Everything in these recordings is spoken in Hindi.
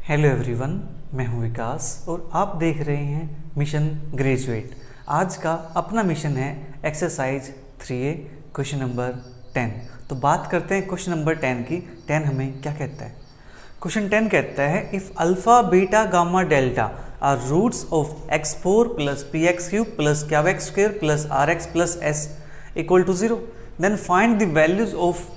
हेलो एवरीवन, मैं हूं विकास और आप देख रहे हैं मिशन ग्रेजुएट। आज का अपना मिशन है एक्सरसाइज 3A क्वेश्चन नंबर 10। तो बात करते हैं क्वेश्चन नंबर 10 की। 10 हमें क्या कहता है? क्वेश्चन 10 कहता है if alpha beta gamma delta are roots of x4 plus px3 plus qx2 plus rx plus s equal to 0 then find the values of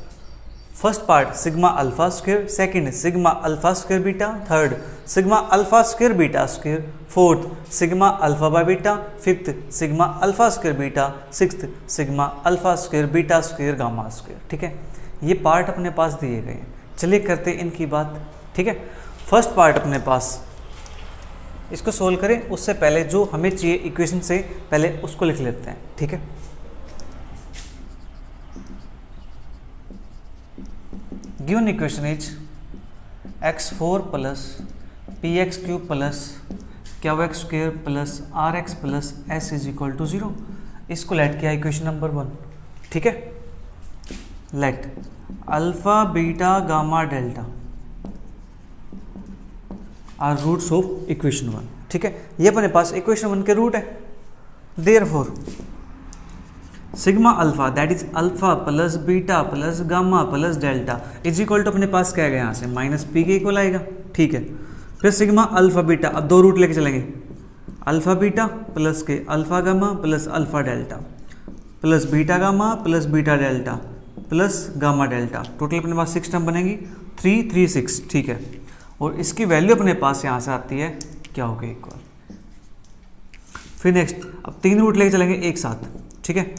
first part sigma alpha square, second sigma alpha square beta, third sigma alpha square beta square, fourth sigma alpha by beta, fifth sigma alpha square beta, sixth sigma alpha square beta square gamma square. ठीक है, ये पार्ट अपने पास दिए गए हैं। चलिए करते हैं इनकी बात। ठीक है, फर्स्ट पार्ट अपने पास, इसको सोल्व करें उससे पहले जो हमें चाहिए इक्वेशन से पहले उसको लिख लेते हैं। ठीक है, given equation is x4 plus px3 plus qx square plus rx plus s is equal to 0। इसको लेट किया इक्वेशन नंबर 1। ठीक है, let alpha beta gamma delta are roots of equation 1। ठीक है, ये अपने पास इक्वेशन 1 के रूट है। Therefore sigma alpha that is alpha plus beta plus gamma plus delta is equal to अपने पास क्या आएगा यहाँ से माइनस पी के इक्वल आएगा। ठीक है, फिर सिग्मा अल्फा बीटा, अब दो रूट लेके चलेंगे, अल्फा बीटा प्लस के alpha gamma plus alpha delta plus beta gamma plus beta delta plus gamma delta. Total अपने पास 6 टर्म बनेगी, 3 3 6। ठीक है, और इसकी वैल्यू अपने पास यहाँ से आती है क्या हो गया इक्वल। फिर नेक्स्ट अब 3 रूट लेके चलेंगे एक साथ। ठीक है,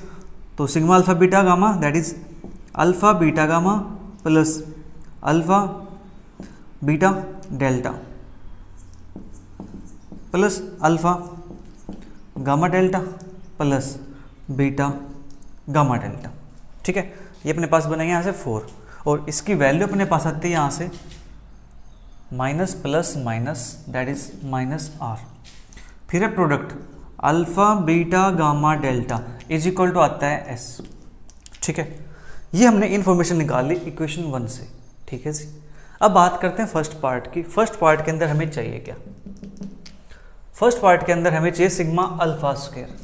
तो sigma alpha beta gamma that is alpha beta gamma plus alpha beta delta plus alpha gamma delta plus beta gamma delta. ठीक है, ये अपने पास बनेंगे यहाँ से 4 और इसकी वैल्यू अपने पास आती है यहाँ से minus plus minus that is minus R. फिर है product alpha beta gamma delta is equal to आता है एस। ठीक है, ये हमने इन्फॉर्मेशन निकाल ली इक्वेशन 1 से। ठीक है जी, अब बात करते हैं फर्स्ट पार्ट की। फर्स्ट पार्ट के अंदर हमें चाहिए क्या? फर्स्ट पार्ट के अंदर हमें चाहिए sigma alpha square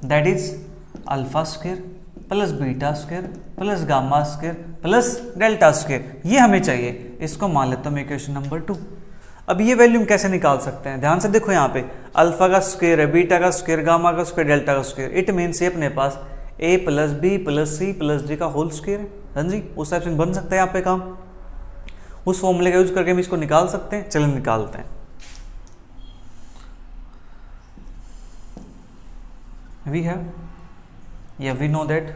that is alpha square plus beta square plus gamma square plus delta square, ये हमें चाहिए। इसको मान लेता हूँ मैं इक्वेशन नंबर 2। अब ये वैल्यू हम कैसे निकाल सकते हैं? ध्यान से देखो, यहाँ पे अल्फा का स्क्वायर है, बीटा का स्क्वायर, गामा का स्क्वायर, डेल्टा का स्क्वायर। इट मीन्स ये अपने पास a plus B plus c plus d का होल स्क्वायर है। हाँ जी, उस टाइप से बन सकता है यहाँ पे काम। उस फॉर्मूले का यूज करके हम इसको निकाल सकते हैं। चलिए निकालते हैं। वी हैव या we know that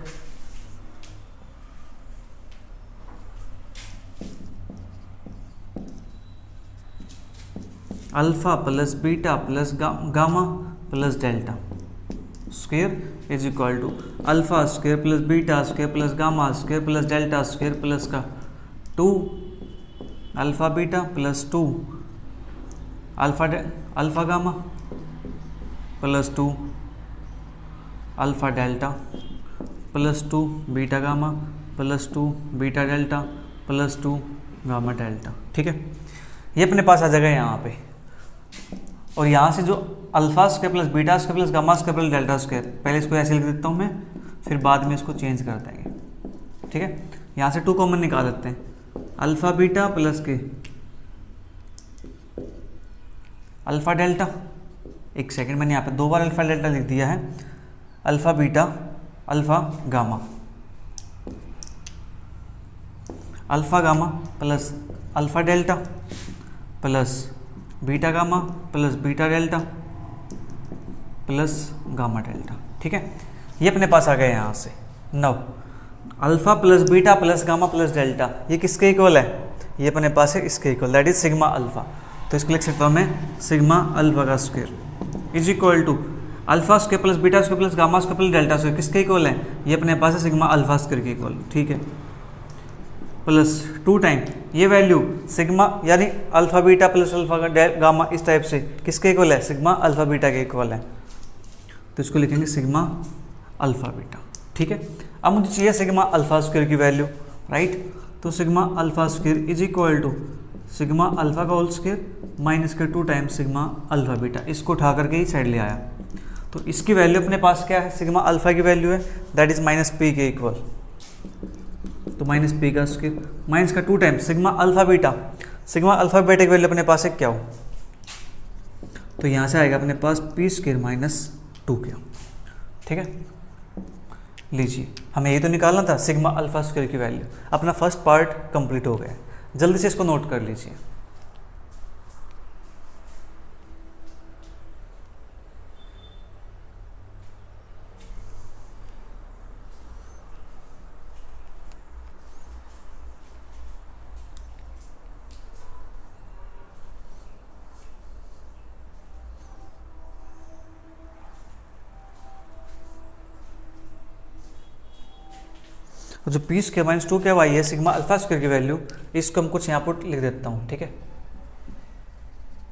alpha plus beta plus gamma plus delta square is equal to alpha square plus beta square plus gamma square plus delta square plus का 2 alpha beta plus 2 alpha gamma plus 2 alpha delta plus 2 beta gamma plus 2 beta delta plus 2 gamma delta. ठीक है, ये अपने पास आ जाएगा यहाँ पे। और यहाँ से जो alpha square plus beta square plus gamma square plus delta square, पहले इसको ऐसे लिख देता हूँ मैं, फिर बाद में इसको चेंज कर देंगे। ठीक है, यहाँ से 2 कॉमन निकाल लेते हैं, अल्फा बीटा प्लस के अल्फा डेल्टा। एक सेकंड, मैंने यहाँ पे 2 बार अल्फा डेल्टा लिख दिया है। Alpha beta alpha gamma alpha gamma plus alpha delta plus beta gamma plus beta delta plus gamma delta. ठीक है, ये अपने पास आ गए यहाँ से। नौ alpha plus beta plus gamma plus delta, ये किसके इक्वल है? ये अपने पास है इसके equal that is sigma alpha. तो इसको लिख सकता हूँ मैं सिग्मा अल्फा का square is equal to alpha square plus beta square plus gamma square plus delta square, किसके इक्वल है? ये अपने पास है सिग्मा अल्फा स्क्वायर के इक्वल। ठीक है, प्लस 2 टाइम ये वैल्यू सिग्मा यानी alpha beta plus alpha gamma इस टाइप से किसके इक्वल है? सिग्मा अल्फा बीटा के इक्वल है। तो इसको लिखेंगे सिग्मा अल्फा बीटा। ठीक है, अब मुझे चाहिए सिग्मा अल्फा स्क्वायर की वैल्यू, राइट। तो sigma alpha square is equal to sigma alpha का होल स्क्वायर माइनस के 2 टाइम्स सिग्मा अल्फा बीटा, इसको उठा करके ही साइड ले आया। तो इसकी वैल्यू अपने पास क्या है, सिग्मा अल्फा की वैल्यू है दैट इज माइनस पी के इक्वल, तो माइनस पी का स्क्वायर माइनस का 2 टाइम्स सिग्मा अल्फा बीटा की वैल्यू अपने पास है क्या हो, तो यहाँ से आएगा अपने पास पी स्क्वायर माइनस 2 ठीक है। लीजिए हमें ये तो निकालना था सिग्मा अल्फा स्क्वायर की वैल्यू, अपना फर्स्ट पार्ट कंप्लीट हो गया, जल्दी से इसको नोट कर लीजिए। तो जो पी स्क्वायर माइनस 2 क्या वाई है सिग्मा अल्फा स्क्वायर की वैल्यू, इसको हम कुछ यहाँ पर लिख देता हूँ, ठीक है।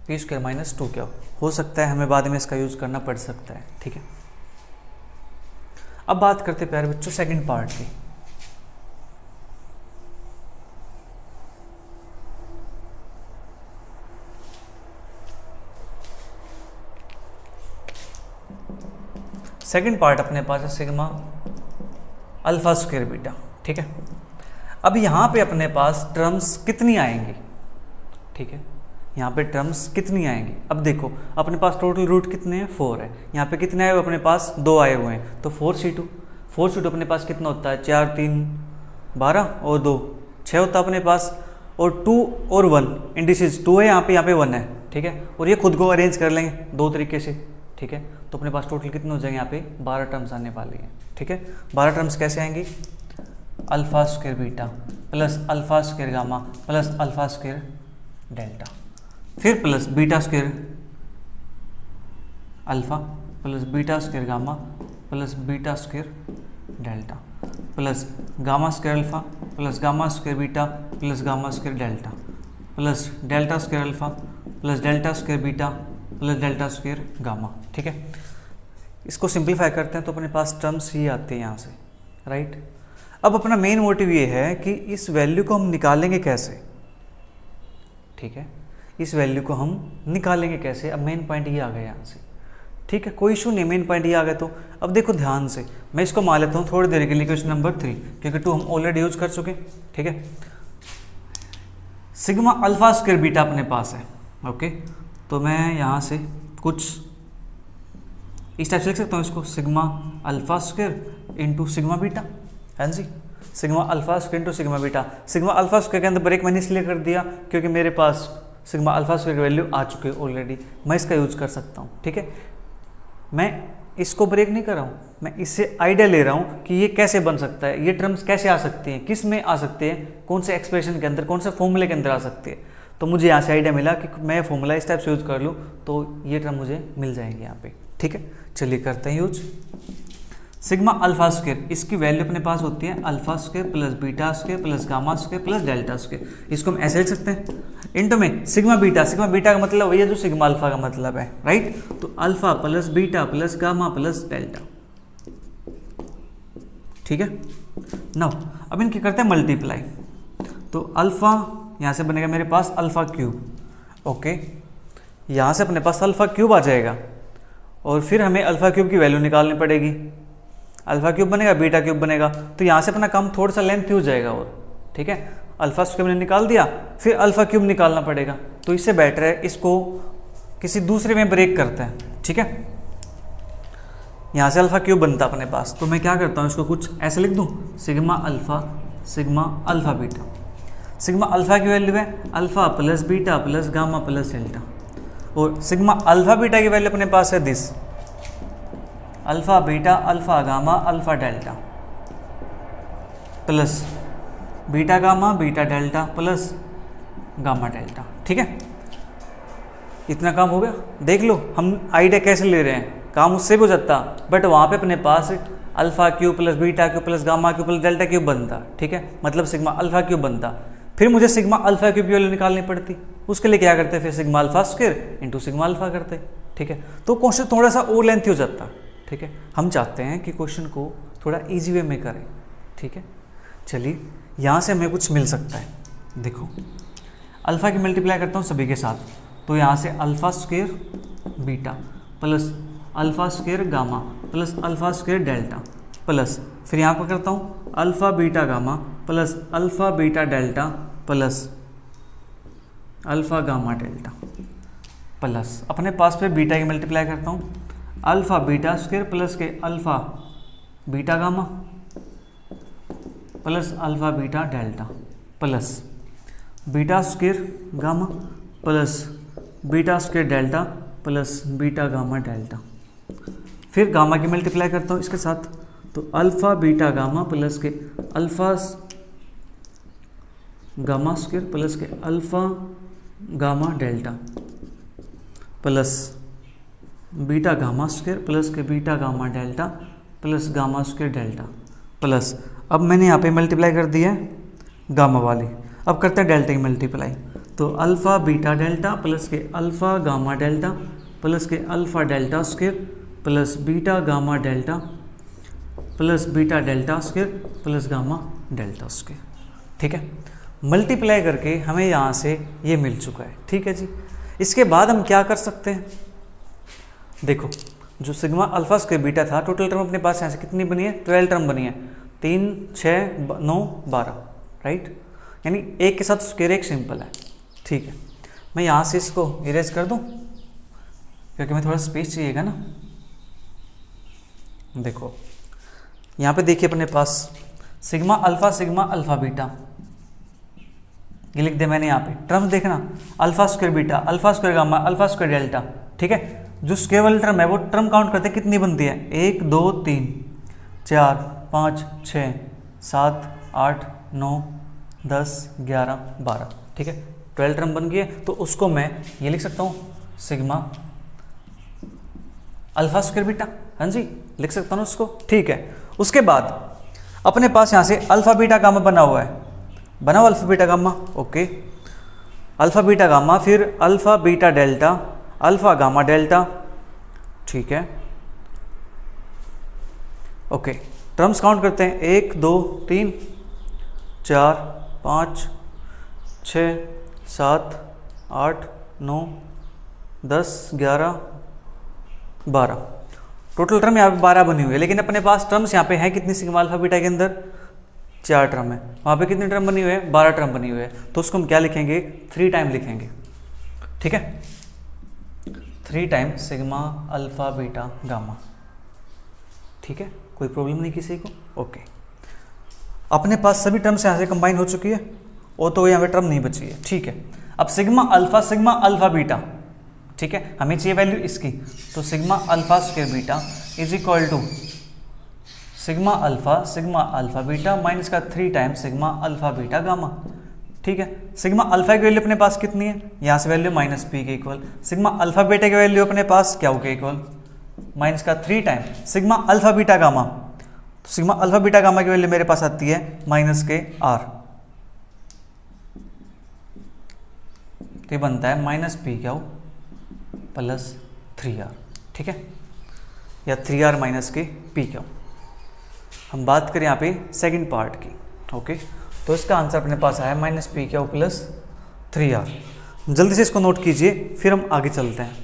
पी स्क्वायर माइनस 2 क्या हो सकता है, हमें बाद में इसका यूज करना पड़ सकता है, ठीक है। अब बात करते प्यारे बच्चों सेकंड पार्ट की। सेकंड पार्ट अपने पास है सिग्मा अल्फा स्क्वायर बीटा, ठीक है। अब यहाँ पे अपने पास टर्म्स कितनी आएंगी, ठीक है, यहाँ पे टर्म्स कितनी आएंगी। अब देखो अपने पास टोटल रूट कितने हैं, 4 है, यहाँ पे कितने आए हुए अपने पास 2 आए हुए हैं, तो 4c2 अपने पास कितना होता है, 4 3 12 और 2 6 होता है अपने पास, और 2 और 1 इंडिसेस 2 है यहाँ पे 1 है, ठीक है। और ये खुद को अरेंज कर लेंगे 2 तरीके से, ठीक है। तो अपने पास टोटल कितने हो जाएंगे, यहाँ पे 12 टर्म्स आने वाली हैं, ठीक है। 12 टर्म्स कैसे आएंगी, alpha square beta plus alpha square gamma plus alpha square delta, फिर plus beta square alpha plus beta square gamma plus beta square delta plus gamma square alpha plus gamma square beta plus gamma square delta plus delta square alpha plus delta square beta plus delta square gamma, ठीक है। इसको सिंप्लीफाई करते हैं तो अपने पास टर्म्स ही आते हैं यहाँ से, राइट। अब अपना मेन मोटिव ये है कि इस वैल्यू को हम निकालेंगे कैसे, ठीक है, इस वैल्यू को हम निकालेंगे कैसे। अब मेन पॉइंट ये आ गया यहाँ से, ठीक है, कोई इशू नहीं, मेन पॉइंट ये आ गया। तो अब देखो ध्यान से, मैं इसको मान लेता हूँ थोड़ी देर के लिए क्वेश्चन नंबर 3, क्योंकि 2 हम ऑलरेडी यूज कर चुके, ठीक है। सिग्मा अल्फा स्क्वायर बीटा अपने पास है, ओके। तो मैं यहाँ से कुछ इस टाइप से लिख सकता हूँ इसको, sigma alpha square into sigma beta, है जी, sigma alpha square into sigma beta. Sigma alpha square के अंदर ब्रेक मैंने इसलिए कर दिया क्योंकि मेरे पास सिग्मा अल्फा स्क्वायर की वैल्यू आ चुकी है ऑलरेडी, मैं इसका यूज कर सकता हूँ, ठीक है। मैं इसको ब्रेक नहीं कर रहा हूँ, मैं इससे आइडिया ले रहा हूँ कि ये कैसे बन सकता है, ये टर्म्स कैसे आ सकती हैं, किस में आ सकते हैं, कौन से एक्सप्रेशन के अंदर, कौन से फॉर्मूले के अंदर आ सकती है। तो मुझे यहाँ से आइडिया मिला कि मैं फॉर्मूला इस टाइप से यूज कर लूँ तो ये टर्म मुझे मिल जाएंगे यहाँ पे, ठीक है। चलिए करते हैं यूज। सिग्मा अल्फा स्क्वायर, इसकी वैल्यू अपने पास होती है alpha square plus beta square plus gamma square plus delta square. इसको हम ऐसे लिख सकते हैं, इंटू में सिग्मा बीटा का मतलब वही है जो सिग्मा अल्फा का मतलब है, राइट। तो alpha plus beta plus gamma plus delta, ठीक है। नाउ अब इनके करते हैं मल्टीप्लाई, तो अल्फा यहाँ से बनेगा मेरे पास अल्फा क्यूब, ओके। यहाँ से अपने पास अल्फा क्यूब आ जाएगा और फिर हमें अल्फा क्यूब की वैल्यू निकालनी पड़ेगी। अल्फा क्यूब बनेगा, बीटा क्यूब बनेगा, तो यहाँ से अपना काम थोड़ा सा लेंथ हो जाएगा और, ठीक है। अल्फा स्क्वायर मैंने निकाल दिया, फिर अल्फा क्यूब निकालना पड़ेगा, तो इससे बेटर है इसको किसी दूसरे में ब्रेक करते हैं, ठीक है। यहाँ से अल्फा क्यूब बनता अपने पास, तो मैं क्या करता हूँ इसको कुछ ऐसे लिख दूँ, sigma alpha beta. Sigma alpha की वैल्यू है alpha plus beta plus gamma plus delta, और सिग्मा अल्फा बीटा की वैल्यू अपने पास है this, alpha beta alpha gamma alpha delta plus beta gamma beta delta plus gamma delta, ठीक है। इतना काम हो गया। देख लो हम आइडिया कैसे ले रहे हैं, काम उससे भी हो जाता, बट वहाँ पे अपने पास alpha cube plus beta cube plus gamma cube plus delta cube बनता, ठीक है, मतलब सिग्मा अल्फा क्यूब बनता। फिर मुझे सिग्मा अल्फा क्यूब की वैल्यू निकालनी पड़ती, उसके लिए क्या करते, फिर sigma alpha square into sigma alpha करते, ठीक है। तो क्वेश्चन थोड़ा सा और लेंथी हो जाता, ठीक है। हम चाहते हैं कि क्वेश्चन को थोड़ा इजी वे में करें, ठीक है। चलिए यहाँ से हमें कुछ मिल सकता है, देखो अल्फ़ा की मल्टीप्लाई करता हूँ सभी के साथ, तो यहाँ से alpha square beta plus alpha square gamma plus alpha square delta plus फिर यहाँ पर करता हूँ alpha beta gamma plus alpha beta delta plus alpha gamma delta plus अपने पास पे बीटा की मल्टीप्लाई करता हूँ अल्फ़ा बीटा स्क्वायर प्लस के alpha beta gamma plus alpha beta delta plus beta square gamma plus beta square delta plus beta gamma delta. फिर गामा की मल्टीप्लाई करता हूँ इसके साथ, तो अल्फ़ा बीटा गामा प्लस के अल्फ़ा गामा स्क्वायर प्लस के alpha gamma delta plus beta gamma square plus के beta gamma delta plus gamma square delta plus अब मैंने यहाँ पे मल्टीप्लाई कर दिया है गामा वाली, अब करते हैं डेल्टा की मल्टीप्लाई, तो अल्फ़ा बीटा डेल्टा प्लस के अल्फ़ा गामा डेल्टा प्लस के alpha delta square plus beta gamma delta plus beta delta square plus gamma delta square. ठीक है, मल्टीप्लाई करके हमें यहाँ से ये मिल चुका है। ठीक है जी, इसके बाद हम क्या कर सकते हैं, देखो जो सिग्मा अल्फा स्क्वायर बीटा था, टोटल टर्म अपने पास यहाँ से कितनी बनी है, 12 टर्म बनी है, 3 6 9 12, राइट, यानी एक के साथ स्क्वायर एक सिंपल है। ठीक है, मैं यहाँ से इसको इरेज कर दूँ क्योंकि मैं थोड़ा स्पेस चाहिएगा ना। देखो यहाँ पे देखिए अपने पास सिग्मा अल्फा बीटा, ये लिख दे मैंने यहाँ पे, टर्म्स देखना alpha square beta alpha square gamma alpha square delta. ठीक है, जो स्क्वायर वाली टर्म है वो टर्म काउंट करते कितनी बनती है, 1 2 3 4 5 6 7 8 9 10 11 12। ठीक है, 12 टर्म बन गई है, तो उसको मैं ये लिख सकता हूँ सिग्मा अल्फा स्क्वायर बीटा, हाँ जी लिख सकता हूँ उसको। ठीक है, उसके बाद अपने पास यहाँ से अल्फा बीटा गामा बना हुआ है, बनाओ alpha beta gamma, okay, alpha beta gamma, फिर alpha beta delta alpha gamma delta. ठीक है, ओके, टर्म्स काउंट करते हैं 1 2 3 4 5 6 7 8 9 10 11 12, टोटल टर्म यहाँ पे 12 बनी हुई है, लेकिन अपने पास टर्म्स यहाँ पे है कितनी सिग्मा अल्फा बीटा के अंदर, 4 टर्म है, वहाँ पे कितनी टर्म बनी हुई है, 12 टर्म बनी हुई है, तो उसको हम क्या लिखेंगे, 3 टाइम लिखेंगे। ठीक है, 3 time sigma alpha beta gamma. ठीक है, कोई प्रॉब्लम नहीं किसी को, ओके। अपने पास सभी टर्म्स यहाँ से कंबाइन हो चुकी है और तो यहाँ पे टर्म नहीं बची है। ठीक है, अब सिग्मा अल्फा बीटा, ठीक है, हमें चाहिए वैल्यू इसकी, तो sigma alpha square beta is equal to sigma alpha beta minus का 3 time sigma alpha beta gamma. ठीक है, सिग्मा अल्फा की वैल्यू अपने पास कितनी है, यहाँ से वैल्यू माइनस पी के इक्वल, सिग्मा अल्फा बीटा की वैल्यू अपने पास क्या हो के इक्वल, माइनस का 3 time sigma alpha beta gamma, तो सिग्मा अल्फा बीटा गामा की वैल्यू मेरे पास आती है माइनस के आर, तो ये बनता है माइनस पी क्या हो प्लस 3r। ठीक है, या 3r माइनस के पी क्या हो। हम बात करें यहाँ पे सेकंड पार्ट की, ओके, तो इसका आंसर अपने पास आया माइनस पी क्या हो प्लस 3r। जल्दी से इसको नोट कीजिए, फिर हम आगे चलते हैं।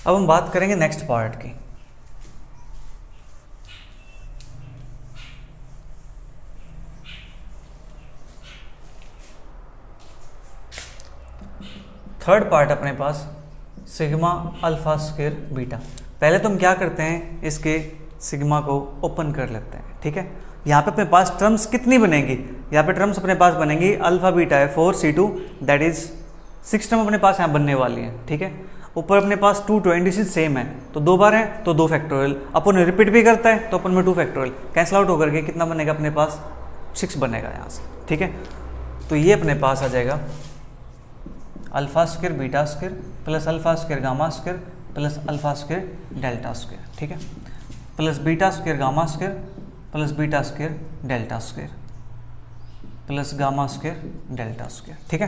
अब हम बात करेंगे नेक्स्ट पार्ट की। थर्ड पार्ट अपने पास सिग्मा अल्फा स्क्वायर बीटा। पहले तो हम क्या करते हैं, इसके सिग्मा को ओपन कर लेते हैं। ठीक है, यहाँ पे अपने पास टर्म्स कितनी बनेंगी, यहाँ पे टर्म्स अपने पास बनेंगी अल्फा बीटा है 4c2, दैट इज 6 टर्म अपने पास यहाँ बनने वाली है। ठीक है, ऊपर अपने पास 2 तो इंडिसेस सेम है, तो 2 बार है तो 2 फैक्टोरियल, अपन रिपीट भी करता है तो अपन में 2 फैक्टोरियल कैंसिल आउट होकर के कितना बनेगा अपने पास 6 बनेगा यहाँ से। ठीक है, तो ये अपने पास आ जाएगा alpha square beta square plus alpha square gamma square plus alpha square delta square. ठीक है, plus beta square gamma square plus beta square delta square plus gamma square delta square. ठीक है,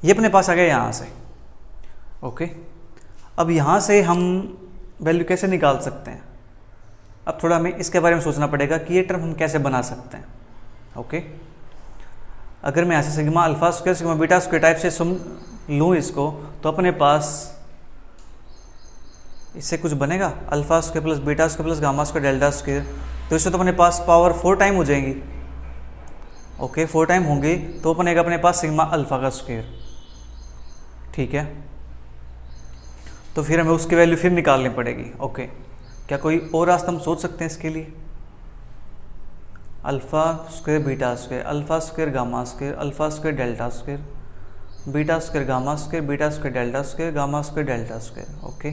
ये अपने पास आ गया यहाँ से। ओके, अब यहाँ से हम वैल्यू कैसे निकाल सकते हैं? अब थोड़ा हमें इसके बारे में सोचना पड़ेगा कि ये टर्म हम कैसे बना सकते हैं। ओके, अगर मैं ऐसे sigma alpha square sigma beta square type से सुन लूँ इसको, तो अपने पास इससे कुछ बनेगा, alpha square plus beta square plus gamma square delta square, तो इससे तो अपने पास पावर 4 टाइम हो जाएंगी। ओके, 4 टाइम होंगे तो बनेगा अपने पास सिग्मा अल्फा का स्क्वायर। ठीक है, तो फिर हमें उसकी वैल्यू फिर निकालनी पड़ेगी। ओके, क्या कोई और रास्ता हम सोच सकते हैं इसके लिए? Alpha square beta square, alpha square gamma square, alpha square delta square, beta square gamma square, beta square delta square, gamma square delta square. Okay,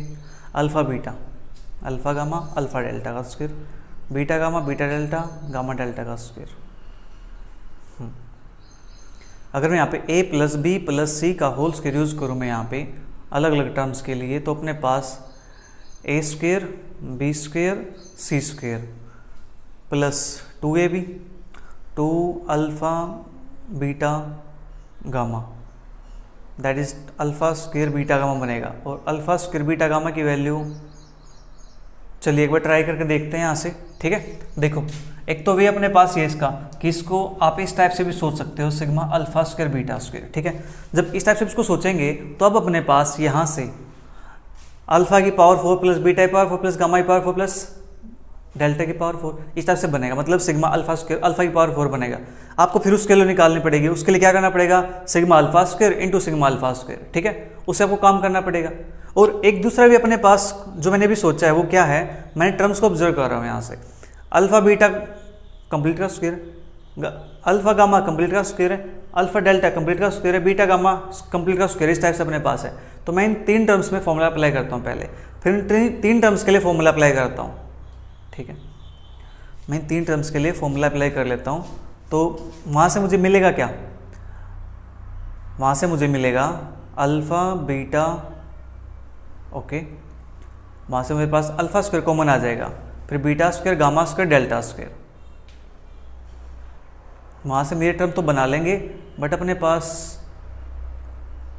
alpha beta, alpha gamma, alpha delta का square, beta gamma, beta delta, gamma delta का स्क्वायर। अगर मैं यहाँ पे a plus B plus C का होल स्क्वायर यूज़ करूँ मैं यहाँ पे अलग अलग टर्म्स के लिए, तो अपने पास a square b square c square plus 2ab 2 alpha beta gamma, that is alpha square beta gamma बनेगा। और अल्फ़ा स्क्वायर बीटा गामा की वैल्यू चलिए एक बार ट्राई करके देखते हैं यहाँ से। ठीक है, देखो एक तो वे अपने पास ये इसका कि इसको आप इस टाइप से भी सोच सकते हो, sigma alpha square beta square. ठीक है, जब इस टाइप से इसको सोचेंगे तो अब अपने पास यहाँ से अल्फा की पावर 4 प्लस बीटा की पावर 4 प्लस गामा की पावर 4 प्लस डेल्टा की पावर 4 इस टाइप से बनेगा, मतलब सिग्मा अल्फा स्क्वायर अल्फा की पावर 4 बनेगा। आपको फिर उसके लिए निकालनी पड़ेगी, उसके लिए क्या करना पड़ेगा, sigma alpha square into sigma alpha square. ठीक है, उससे आपको काम करना पड़ेगा। और एक दूसरा भी अपने पास जो मैंने भी सोचा है वो क्या है, मैंने टर्म्स को ऑब्जर्व कर रहा हूँ यहाँ से, अल्फा बीटा कंप्लीट का स्क्वायर, अल्फा गामा कंप्लीट का स्क्वायर है, अल्फा डेल्टा कंप्लीट का स्क्वायर है, बीटा गामा कंप्लीट का स्क्वायर, इस टाइप से अपने पास है। तो मैं इन 3 टर्म्स में फॉर्मूला अप्लाई करता हूँ पहले, फिर इन 3 टर्म्स के लिए फॉर्मूला अप्लाई करता हूँ। ठीक है, मैं इन 3 टर्म्स के लिए फॉर्मूला अप्लाई कर लेता हूँ। तो वहाँ से मुझे मिलेगा क्या, वहाँ से मुझे मिलेगा अल्फ़ा बीटा, ओके, वहाँ से मेरे पास अल्फ़ा स्क्वायर कॉमन आ जाएगा, फिर beta square gamma square delta square, वहाँ से मेरे टर्म तो बना लेंगे, बट अपने पास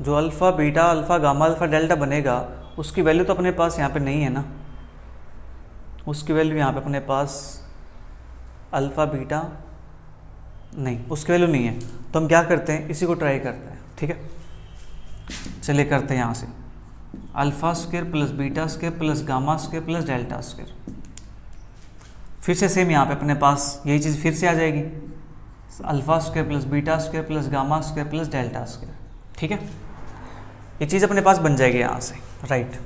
जो alpha beta alpha gamma alpha delta बनेगा उसकी वैल्यू तो अपने पास यहाँ पे नहीं है ना, उसकी वैल्यू यहाँ पे अपने पास अल्फ़ा बीटा नहीं, उसकी वैल्यू नहीं है। तो हम क्या करते हैं, इसी को ट्राई करते हैं। ठीक है, चलिए करते हैं यहाँ से alpha square plus beta square plus gamma square plus delta square, फिर से सेम यहाँ पे अपने पास यही चीज़ फिर से आ जाएगी, alpha square plus beta square plus gamma square plus delta square. ठीक है, ये चीज़ अपने पास बन जाएगी यहाँ से, राइट।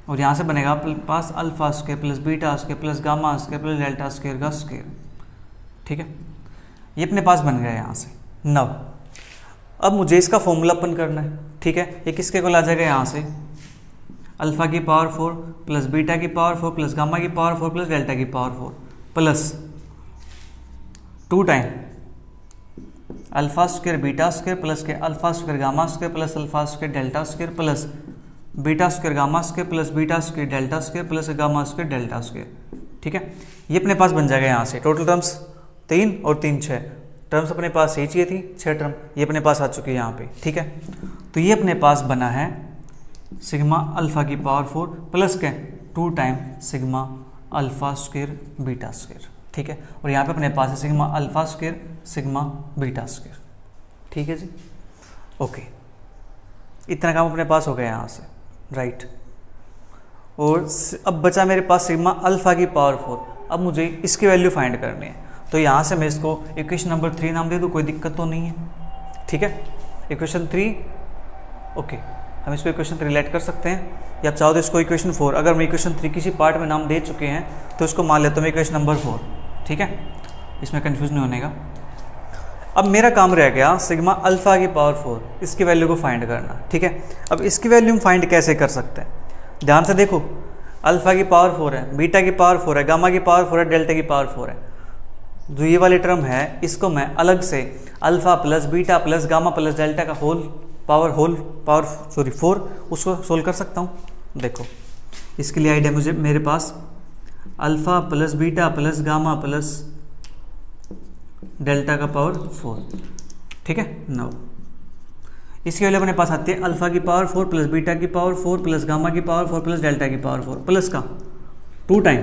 और यहाँ से बनेगा अपने पास alpha square plus beta square plus gamma square plus delta square का स्क्वायर। ठीक है, ये अपने पास बन गया यहाँ से। नव अब मुझे इसका फॉर्मूला अपन करना है। ठीक है, ये किसके को आ जाएगा यहाँ से, अल्फ़ा की पावर 4 प्लस बीटा की पावर 4 प्लस गामा की पावर 4 प्लस डेल्टा की power 4 plus 2 time alpha square beta square plus के alpha square gamma square plus alpha square delta square plus beta square gamma square plus beta square delta square plus gamma square delta square. ठीक है, ये अपने पास बन जाएगा यहाँ से। टोटल टर्म्स 3 और 3 6 टर्म्स अपने पास यही चाहिए थी, 6 टर्म ये अपने पास आ चुकी है यहाँ पे। ठीक है, तो ये अपने पास बना है सिग्मा अल्फ़ा की पावर 4 प्लस के 2 time sigma alpha square beta square. ठीक है, और यहाँ पे अपने पास है sigma alpha square sigma beta square. ठीक है जी, ओके, इतना काम अपने पास हो गया यहाँ से, राइट। और अब बचा मेरे पास सिग्मा अल्फ़ा की पावर 4। अब मुझे इसकी वैल्यू फाइंड करनी है, तो यहाँ से मैं इसको इक्वेशन नंबर 3 नाम दे दूँ, कोई दिक्कत तो नहीं है। ठीक है, इक्वेशन 3, ओके, हम इसको इक्वेशन 3 रिलेट कर सकते हैं, या आप चाहो तो इसको इक्वेशन 4, अगर मैं इक्वेशन 3 किसी पार्ट में नाम दे चुके हैं तो इसको मान लेता हूँ मैं इक्वेशन नंबर 4। ठीक है, इसमें कन्फ्यूज नहीं होने का। अब मेरा काम रह गया सिग्मा अल्फ़ा की पावर 4, इसकी वैल्यू को फाइंड करना। ठीक है, अब इसकी वैल्यू हम फाइंड कैसे कर सकते हैं, ध्यान से देखो, अल्फ़ा की पावर 4 है, बीटा की पावर 4 है, गामा की पावर 4 है, डेल्टा की पावर 4 है। जो ये वाली टर्म है इसको मैं अलग से alpha plus beta plus gamma plus delta का होल पावर 4 उसको सोल्व कर सकता हूँ। देखो, इसके लिए आइडिया मुझे मेरे पास alpha plus beta plus gamma plus delta का पावर 4, ठीक है। 9 इसकी वैल्यू अपने पास आती है अल्फ़ा की पावर 4 प्लस बीटा की पावर 4 प्लस गामा की पावर 4 प्लस डेल्टा की पावर 4 प्लस का 2 time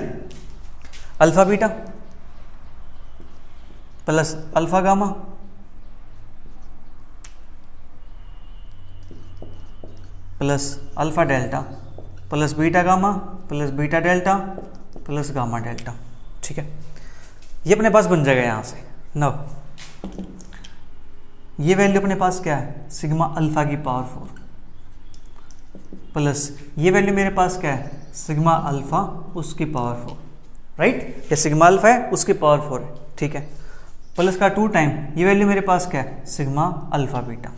alpha beta plus alpha gamma plus alpha delta plus beta gamma plus beta delta plus gamma delta, ठीक है। ये अपने पास बन जाएगा यहाँ से 9। ये वैल्यू अपने पास क्या है, सिग्मा अल्फ़ा की पावर 4 प्लस ये वैल्यू मेरे पास क्या है, सिग्मा अल्फ़ा उसकी पावर 4, राइट। ये सिग्मा अल्फ़ा है उसकी पावर 4 है, ठीक है। प्लस का 2 टाइम ये वैल्यू मेरे पास क्या है, सिग्मा अल्फ़ा बीटा,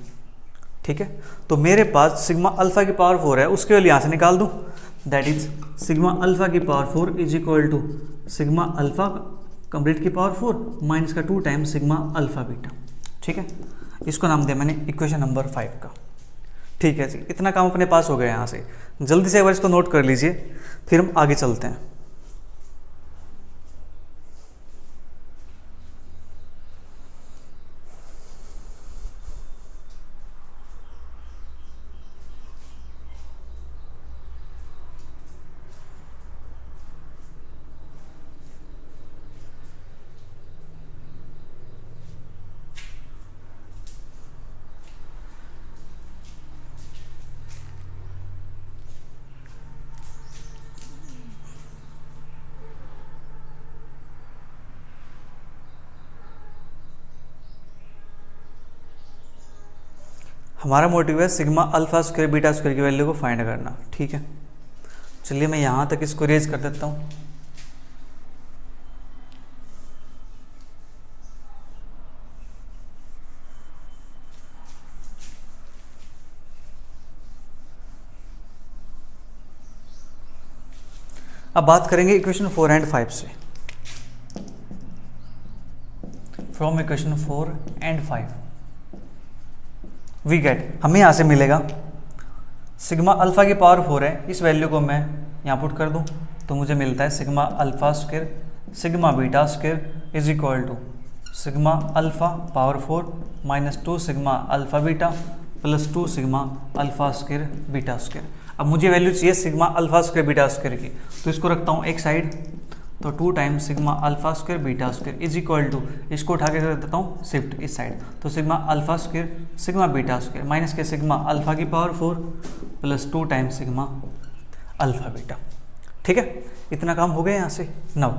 ठीक है। तो मेरे पास सिग्मा अल्फ़ा की पावर 4 है, उसकी वैल्यू यहाँ से निकाल दूँ, दैट इज सिग्मा अल्फ़ा की power 4 is equal to sigma alpha complete की पावर 4 माइनस का 2 टाइम सिग्मा अल्फ़ा बीटा, ठीक है। इसको नाम दिया मैंने इक्वेशन नंबर 5 का, ठीक है जी। इतना काम अपने पास हो गया यहाँ से, जल्दी से एक बार इसको नोट कर लीजिए, फिर हम आगे चलते हैं। हमारा मोटिव है sigma alpha square beta square की वैल्यू को फाइंड करना, ठीक है। चलिए मैं यहाँ तक इसको रेज कर देता हूँ। अब बात करेंगे इक्वेशन 4 एंड 5 से। From equation 4 and 5 we get, हमें यहाँ से मिलेगा सिग्मा अल्फ़ा की पावर 4 है, इस वैल्यू को मैं यहाँ पुट कर दूँ तो मुझे मिलता है sigma alpha square sigma beta square is equal to sigma alpha power 4 minus 2 sigma alpha beta plus 2 sigma alpha square beta square. अब मुझे वैल्यू चाहिए sigma alpha square beta square की, तो इसको रखता हूँ एक साइड, तो 2 time sigma alpha square beta square is equal to, इसको उठा के रख देता हूँ शिफ्ट इस साइड, तो sigma alpha square sigma beta square minus के सिग्मा अल्फ़ा की power 4 plus 2 time sigma alpha beta, ठीक है। इतना काम हो गया यहाँ से 9।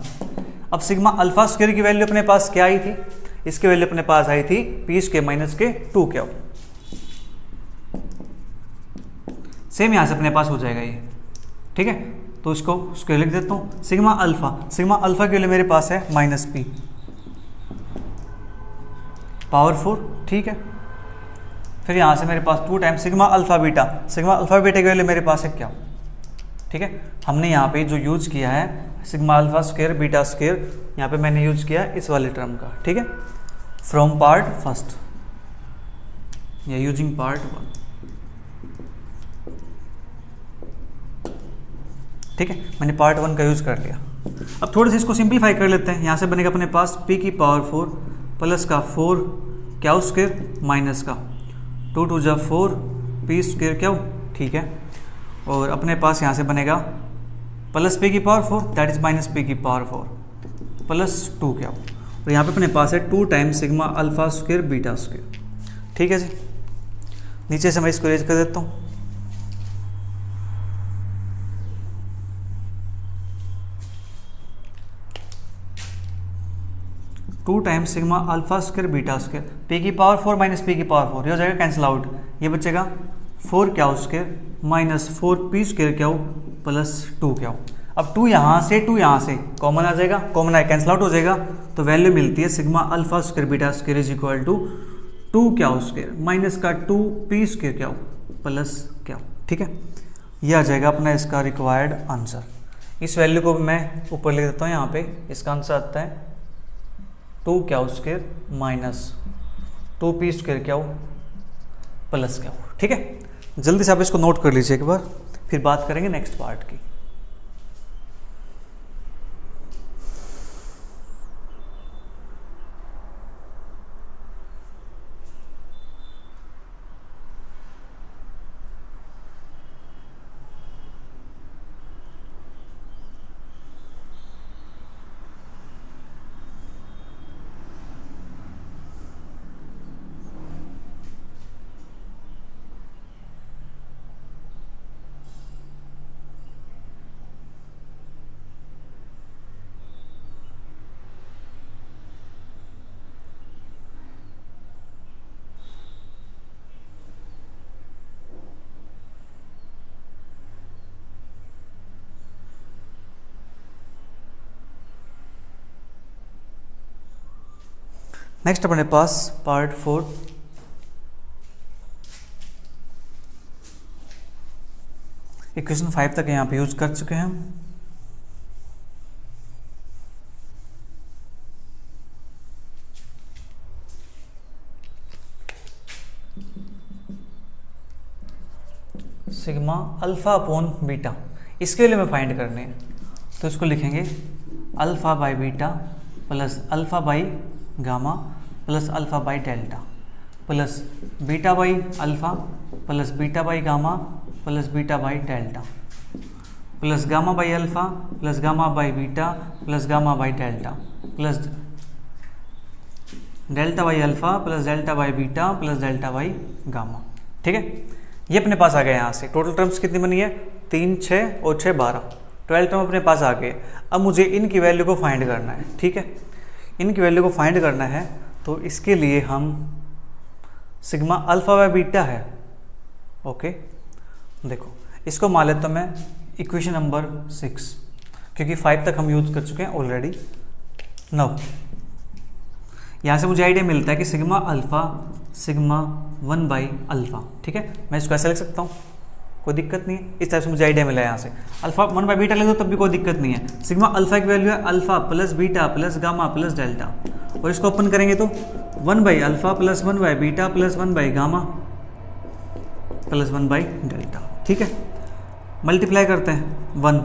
अब सिग्मा अल्फ़ा स्क्वायर की वैल्यू अपने पास क्या आई थी, इसकी वैल्यू अपने पास आई थी पी स्क्वायर माइनस के 2 क्यू, सेम यहाँ से अपने पास हो जाएगा ये, ठीक है। तो इसको स्क्वायर लिख देता हूँ, सिग्मा अल्फ़ा के लिए मेरे पास है माइनस पी पावर 4, ठीक है। फिर यहाँ से मेरे पास 2 टाइम सिग्मा अल्फ़ा बीटा के वैल्यू मेरे पास है क्या, ठीक है। हमने यहाँ पे जो यूज किया है sigma alpha square beta square, यहाँ पे मैंने यूज किया है इस वाले टर्म का, ठीक है। फ्रॉम पार्ट फर्स्ट या यूजिंग पार्ट 1, ठीक है। मैंने पार्ट 1 का यूज कर लिया। अब थोड़ा सा इसको सिंप्लीफाई कर लेते हैं। यहाँ से बनेगा अपने पास p की पावर 4 प्लस का 4 क्यू स्क्वायर माइनस का 2 2 जा 4 p स्क्वायर क्यू, ठीक है। और अपने पास यहाँ से बनेगा प्लस p की power 4 that is minus p की पावर 4 प्लस 2 क्यू, और यहाँ पे अपने पास है 2 time sigma alpha square beta square, ठीक है जी। नीचे से मैं इसको रेज कर देता हूँ, 2 time sigma alpha square beta square, p की पावर 4 माइनस p की पावर 4, ये हो जाएगा कैंसिल आउट, ये बचेगा 4 Q square minus 4 p square q plus 2 Q. अब 2 यहाँ से कॉमन आ जाएगा, कॉमन आए कैंसिल आउट हो जाएगा, तो वैल्यू मिलती है sigma alpha square beta square is equal to 2 q square minus का 2 p square q plus q, ठीक है। ये आ जाएगा अपना इसका रिक्वायर्ड आंसर। इस वैल्यू को मैं ऊपर लिख देता हूँ, यहाँ पे इसका आंसर आता है 2 q square minus 2 p square q plus q, ठीक है। जल्दी से आप इसको नोट कर लीजिए एक बार, फिर बात करेंगे नेक्स्ट पार्ट की। नेक्स्ट अपने पास पार्ट 4, इक्वेशन 5 तक यहाँ पे यूज कर चुके हैं हम। सिग्मा अल्फा अपॉन बीटा, इसके लिए हमें फाइंड करने हैं, तो इसको लिखेंगे alpha by beta plus alpha by gamma plus alpha by delta plus beta by alpha plus beta by gamma plus beta by delta plus gamma by alpha plus gamma by beta plus gamma by delta plus delta by alpha plus delta by beta plus delta by gamma. ठीक है, ये अपने पास आ गया। यहाँ से टोटल टर्म्स कितनी बनी है, 3, 6 और 6 12, 12 टर्म अपने पास आ गए। अब मुझे इनकी वैल्यू को फाइंड करना है। ठीक है, इनकी वैल्यू को फाइंड करना है, तो इसके लिए हम सिग्मा अल्फा बाय बीटा है। ओके, देखो इसको मान लेता हूँ मैं इक्वेशन नंबर 6, क्योंकि 5 तक हम यूज कर चुके हैं ऑलरेडी। नाउ यहाँ से मुझे आइडिया मिलता है कि sigma alpha sigma 1 by alpha. ठीक है, मैं इसको ऐसे लिख सकता हूँ, कोई दिक्कत नहीं है। इस टाइप से मुझे आइडिया मिला है। यहाँ से अल्फा 1 बाई बीटा लिख दो तब भी कोई दिक्कत नहीं है। सिग्मा अल्फा की वैल्यू है alpha plus beta plus gamma plus delta, और इसको ओपन करेंगे तो 1 by alpha plus 1 by beta plus 1 by gamma plus 1 by delta. ठीक है, मल्टीप्लाई करते हैं 1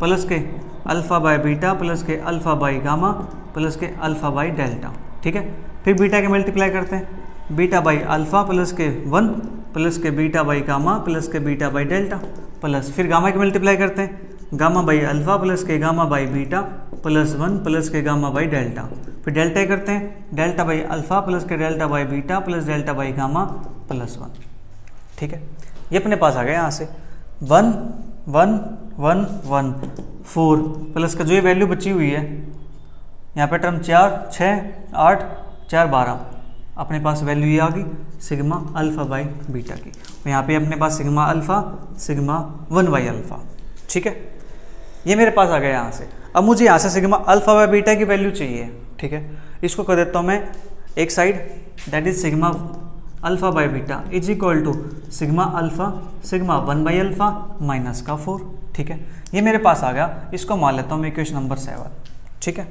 प्लस के अल्फा बाई बीटा प्लस के अल्फा बाई गामा प्लस के अल्फा बाई डेल्टा। ठीक है, फिर बीटा के मल्टीप्लाई करते हैं, बीटा बाई अल्फा प्लस के 1 प्लस के बीटा बाई गामा प्लस के बीटा बाई डेल्टा प्लस फिर गामा के मल्टीप्लाई करते हैं, गामा बाई अल्फा प्लस के gamma by beta plus 1 plus के गामा बाई डेल्टा, फिर डेल्टा करते हैं, डेल्टा बाई अल्फा प्लस के delta by beta plus delta by gamma plus 1। ठीक है, ये अपने पास आ गया। यहाँ से 1 1 1 1 4 प्लस का जो ये वैल्यू बची हुई है यहाँ पे टर्म 4 6 8 4 12, अपने पास वैल्यू ये आ गई सिग्मा अल्फा बाई बीटा की। और यहाँ पे अपने पास sigma alpha sigma 1 by alpha. ठीक है, ये मेरे पास आ गया यहाँ से। अब मुझे यहाँ से सिग्मा अल्फा बाई बीटा की वैल्यू चाहिए। ठीक है, इसको कर देता हूँ मैं एक side, that is sigma alpha by beta is equal to sigma alpha sigma 1 by alpha minus का 4। ठीक है, ये मेरे पास आ गया। इसको मान लेता हूँ मैं इक्वेशन नंबर 7। ठीक है,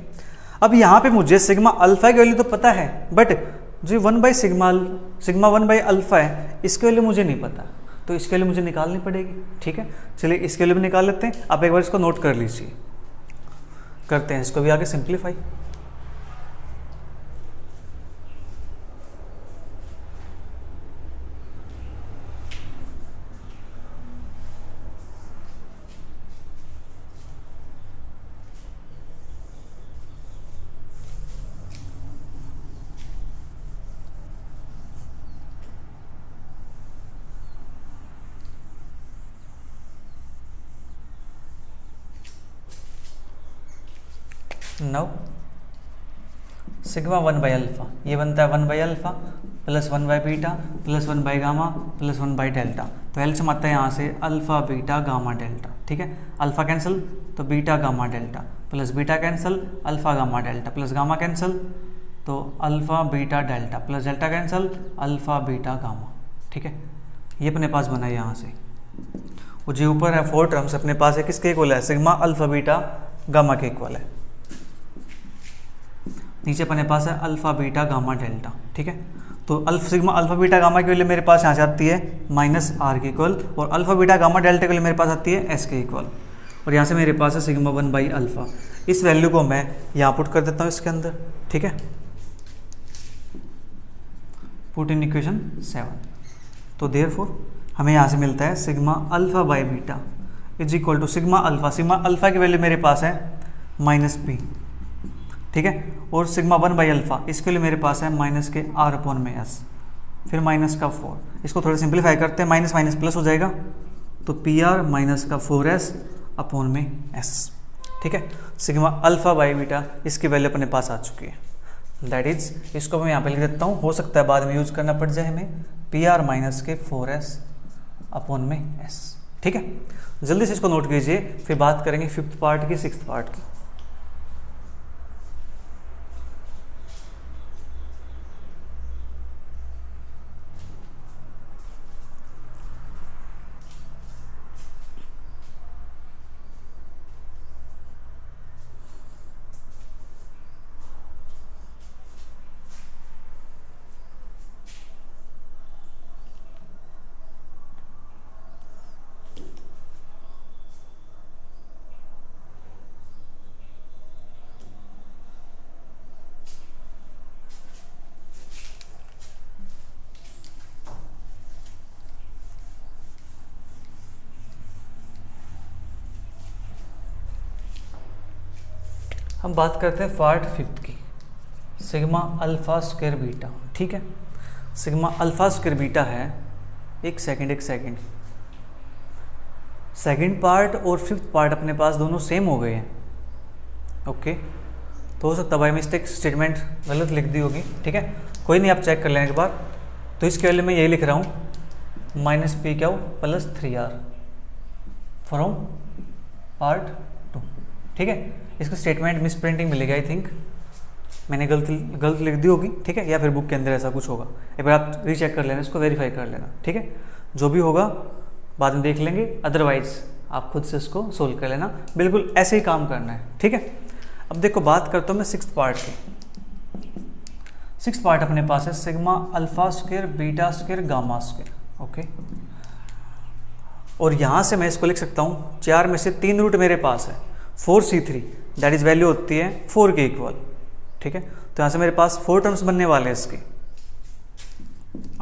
अब यहाँ पे मुझे सिग्मा अल्फा की वैल्यू तो पता है, बट जो 1 बाई सिग्मा 1 बाई अल्फा है इसकी वैल्यू मुझे नहीं पता, तो इसके लिए मुझे निकालनी पड़ेगी। ठीक है, चलिए इसके लिए भी निकाल लेते हैं। आप एक बार इसको नोट कर लीजिए, करते हैं इसको भी आगे simplify. Now sigma 1 by alpha, ये बनता है 1 by alpha plus 1 by beta plus 1 by gamma plus 1 by delta. तो एल्सियम आता है यहाँ से अल्फा बीटा गामा डेल्टा। ठीक है, अल्फा कैंसिल तो beta gamma delta plus beta cancel alpha gamma delta plus gamma cancel तो alpha beta delta plus delta cancel alpha beta gamma. ठीक है, ये अपने पास बना है यहाँ से। वो जो ऊपर है 4 टर्म्स अपने पास है किसके इक्वल है, सिग्मा अल्फा बीटा गामा के इक्वल है। नीचे अपने पास है अल्फा बीटा गामा डेल्टा। ठीक है, तो सिग्मा अल्फा बीटा गामा के लिए मेरे पास यहाँ से आती है माइनस आर के इक्वल, और अल्फा बीटा गामा डेल्टा के लिए मेरे पास आती है एस के इक्वल, और यहाँ से मेरे पास है सिग्मा 1 बाई अल्फा। इस वैल्यू को मैं यहाँ पुट कर देता हूँ इसके अंदर। ठीक है, पुट इन इक्वेशन 7। तो देयरफॉर हमें यहाँ से मिलता है sigma alpha by beta is equal to sigma alpha की वैल्यू मेरे पास है माइनस पी। ठीक है, और सिग्मा 1 बाई अल्फा इसके लिए मेरे पास है माइनस के आर अपॉन में एस, फिर माइनस का 4। इसको थोड़ा सिंप्लीफाई करते हैं, माइनस माइनस प्लस हो जाएगा, तो पी आर माइनस का 4s अपॉन में एस। ठीक है, सिग्मा अल्फा बाई बीटा इसकी वैल्यू अपने पास आ चुकी है, दैट इज इसको मैं यहाँ पे लिख देता हूँ, हो सकता है बाद में यूज करना पड़ जाए हमें, पी आर माइनस के 4s अपॉन में एस। ठीक है, जल्दी से इसको नोट कीजिए, फिर बात करेंगे 5th पार्ट की 6th पार्ट की। हम बात करते हैं पार्ट फिफ्थ की, सिग्मा अल्फा स्क्वायर बीटा। ठीक है, सिग्मा अल्फा स्क्वायर बीटा है, एक सेकंड सेकंड पार्ट और फिफ्थ पार्ट अपने पास दोनों सेम हो गए हैं। ओके, तो हो सकता है बाई मिस्टेक स्टेटमेंट गलत लिख दी होगी। ठीक है, कोई नहीं, आप चेक कर लेने के बाद। तो इसके वैल्यू मैं यही लिख रहा हूँ -pq plus 3r from part 2। ठीक है, इसका स्टेटमेंट मिस प्रिंटिंग मिलेगी, आई थिंक मैंने गलत लिख दी होगी। ठीक है, या फिर बुक के अंदर ऐसा कुछ होगा, एक बार आप रीचेक कर लेना, इसको वेरीफाई कर लेना। ठीक है, जो भी होगा बाद में देख लेंगे, अदरवाइज आप खुद से इसको सोल्व कर लेना, बिल्कुल ऐसे ही काम करना है। ठीक है, अब देखो बात करता हूँ मैं सिक्स्थ पार्ट की। सिक्स्थ पार्ट अपने पास है sigma alpha square beta square gamma square. Okay, और यहाँ से मैं इसको लिख सकता हूँ, 4 में से 3 रूट मेरे पास है, 4c3 दैट इज वैल्यू होती है 4 के इक्वल। ठीक है, तो यहाँ से मेरे पास 4 टर्म्स बनने वाले हैं इसके,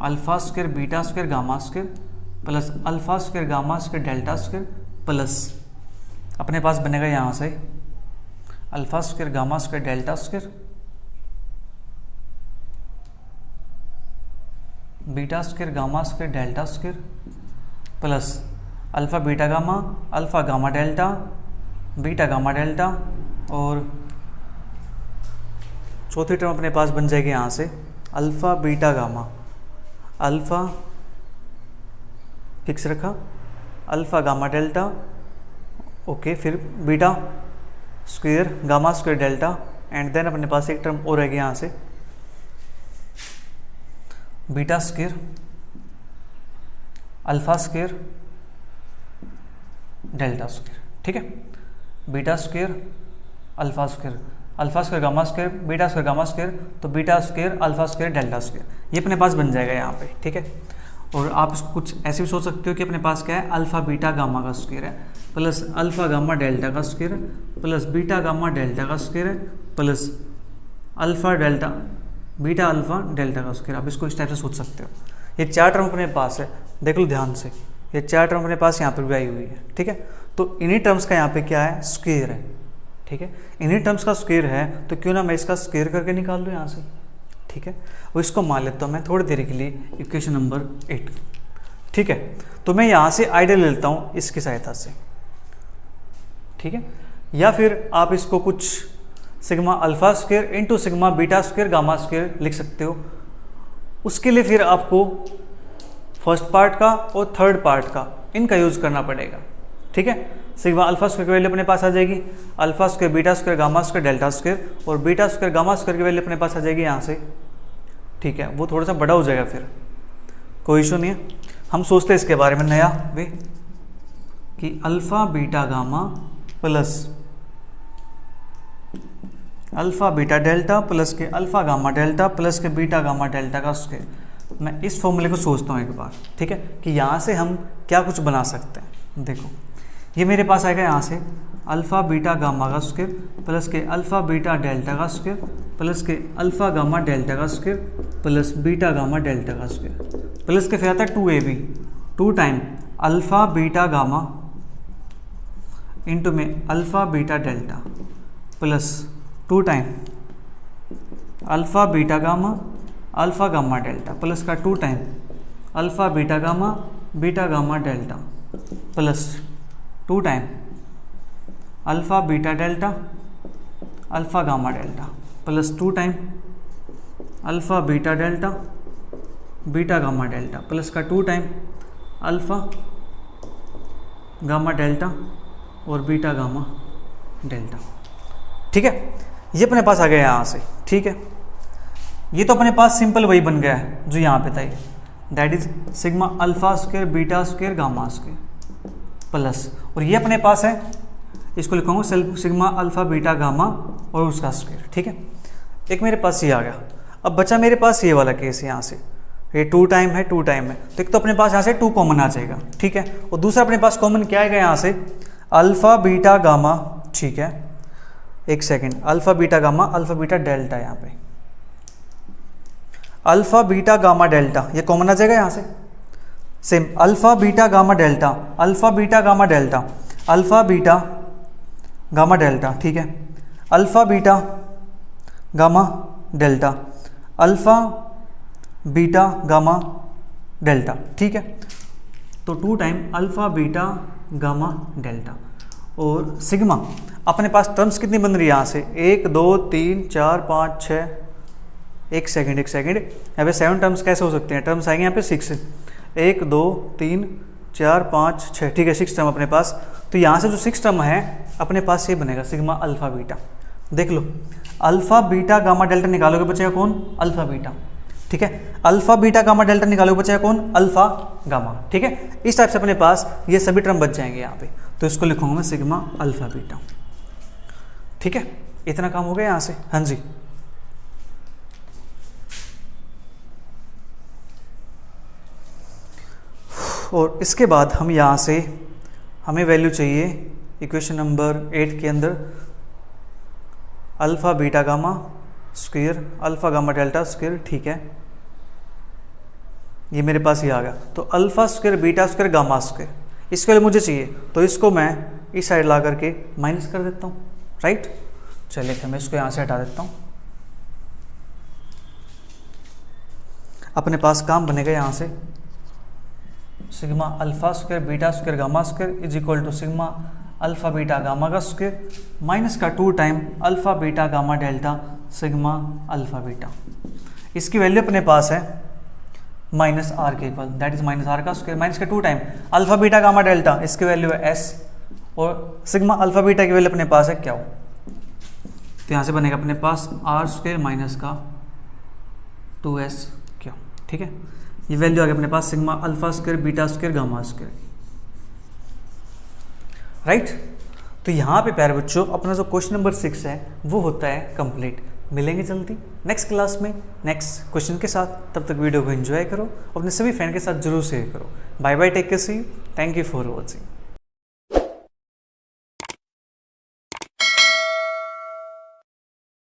alpha square beta square gamma square plus alpha square gamma square delta square plus अपने पास बनेगा यहाँ से alpha square gamma square delta square beta square gamma square delta square plus alpha gamma delta beta gamma delta, और चौथी टर्म अपने पास बन जाएगी यहाँ से alpha beta gamma, alpha fix रखा, अल्फा गामा डेल्टा। ओके, फिर beta square gamma square delta, and then अपने पास एक टर्म और रहेगी यहाँ से beta square alpha square delta square. ठीक है, beta square alpha square gamma square beta square gamma square, तो beta square alpha square delta square, ये अपने पास बन जाएगा यहाँ पे। ठीक है, और आप इसको कुछ ऐसे भी सोच सकते हो कि अपने पास क्या है, अल्फा बीटा गामा का स्क्वायर है प्लस अल्फा गामा डेल्टा का स्क्वायर है प्लस बीटा गामा डेल्टा का स्क्वायर है plus alpha delta beta alpha delta का स्क्वायर। आप इसको इस टाइप से सोच सकते हो। ये 4 टर्म अपने पास है, देख लो ध्यान से, ये 4 टर्म अपने पास यहाँ पर भी आई हुई है। ठीक है, तो इन्हीं टर्म्स का यहाँ पे क्या है, स्क्वायर है। ठीक है, इन्हीं टर्म्स का स्क्वायर है, तो क्यों ना मैं इसका स्क्वायर करके निकाल दूँ यहाँ से। ठीक है, और इसको मान लेता हूँ मैं थोड़ी देर के लिए इक्वेशन नंबर 8। ठीक है, तो मैं यहाँ से आइडियल ले लेता हूँ इसकी सहायता से। ठीक है, या फिर आप इसको कुछ sigma alpha square into sigma beta square gamma square लिख सकते हो। उसके लिए फिर आपको फर्स्ट पार्ट का और थर्ड पार्ट का इनका यूज करना पड़ेगा। ठीक है, सिग्मा अल्फा स्क्वायर की वैल्यू अपने पास आ जाएगी alpha square beta square gamma square delta square, और बीटा स्क्वायर गामा स्क्वायर की वैल्यू अपने पास आ जाएगी यहाँ से। ठीक है, वो थोड़ा सा बड़ा हो जाएगा, फिर कोई इशू नहीं है। हम सोचते हैं इसके बारे में नया वे कि alpha beta gamma plus alpha beta delta plus के अल्फा गामा डेल्टा प्लस के बीटा गामा डेल्टा का स्क्वायर। मैं इस फॉर्मूले को सोचता हूँ एक बार। ठीक है, कि यहाँ से हम क्या कुछ बना सकते हैं। देखो, ये मेरे पास आएगा यहाँ से अल्फा बीटा गामा का स्क्वायर प्लस के अल्फा बीटा डेल्टा का स्क्वायर प्लस के अल्फा गामा डेल्टा का square plus beta gamma delta का स्क्वायर प्लस के फिर आता है 2ab 2 time alpha beta gamma into में alpha beta delta plus 2 time alpha beta gamma delta plus का 2 time alpha beta gamma delta plus 2 time alpha beta delta alpha gamma delta plus 2 time alpha beta delta beta gamma delta plus का 2 टाइम अल्फा गामा डेल्टा और बीटा गामा डेल्टा। ठीक है, ये अपने पास आ गया यहाँ से। ठीक है, ये तो अपने पास सिंपल वही बन गया है जो यहाँ पे था, that is sigma alpha square beta square gamma square plus, और ये अपने पास है, इसको लिखूंगा सिग्मा अल्फा बीटा गामा और उसका स्क्वायर। ठीक है, एक मेरे पास ये आ गया। अब बचा मेरे पास ये वाला केस, यहाँ से ये 2 टाइम है तो एक तो अपने पास यहाँ से 2 कॉमन आ जाएगा। ठीक है, और दूसरा अपने पास कॉमन क्या आएगा यहाँ से अल्फा बीटा गामा। ठीक है, एक second, alpha beta gamma alpha beta delta, यहाँ पे अल्फा बीटा गामा डेल्टा ये कॉमन आ जाएगा यहाँ से। Same alpha beta gamma delta alpha beta gamma delta alpha beta gamma delta. ठीक है, alpha beta gamma delta, alpha beta gamma delta, ठीक है। तो 2 time alpha beta gamma delta. और सिग्मा अपने पास टर्म्स कितनी बन रही है यहाँ से, 1 2 3 4 5 6, एक सेकंड यहाँ पे 7 टर्म्स कैसे हो सकते हैं, टर्म्स आएंगे यहाँ पे 6, 1 2 3 4 5 6, ठीक है 6 टर्म अपने पास। तो यहाँ से जो 6 टर्म है अपने पास ये बनेगा सिग्मा अल्फ़ा बीटा। देख लो अल्फ़ा बीटा गामा डेल्टा निकालोगे बचेगा कौन, अल्फ़ा बीटा, ठीक है। अल्फ़ा बीटा गामा डेल्टा निकालोगे बचेगा कौन, अल्फ़ा गामा, ठीक है। इस टाइप से अपने पास ये सभी टर्म बच जाएंगे यहाँ पे। तो इसको लिखूंगा मैं सिग्मा अल्फ़ा बीटा, ठीक है। इतना काम हो गया यहाँ से, हाँ जी। और इसके बाद हम यहाँ से हमें वैल्यू चाहिए इक्वेशन नंबर 8 के अंदर alpha beta gamma square alpha gamma delta square, ठीक है। ये मेरे पास ये आ गया। तो alpha square beta square gamma square इसके लिए मुझे चाहिए, तो इसको मैं इस साइड ला करके माइनस कर देता हूँ, राइट। चलिए फिर मैं इसको यहाँ से हटा देता हूँ। अपने पास काम बनेगा यहाँ से sigma alpha square beta square gamma square is equal to sigma alpha beta gamma का स्क्वायर माइनस का 2 time alpha beta gamma delta sigma alpha beta. इसकी वैल्यू अपने पास है माइनस आर के equal, that is minus R का स्क्वायर माइनस का 2 time alpha beta gamma delta, इसकी वैल्यू है एस, और सिग्मा अल्फ़ा बीटा की वैल्यू अपने पास है क्या हो। तो यहाँ से बनेगा अपने पास आर स्क्वायर माइनस का 2s क्या, ठीक है। ये वैल्यू आ गई अपने पास sigma alpha square beta square gamma square, right. तो यहाँ पे प्यारे बच्चों अपना जो क्वेश्चन नंबर 6 है वो होता है कंप्लीट। मिलेंगे जल्दी नेक्स्ट क्लास में नेक्स्ट क्वेश्चन के साथ। तब तक वीडियो को एंजॉय करो, अपने सभी फ्रेंड के साथ जरूर शेयर करो। Bye bye, take care, see you, thank you for watching.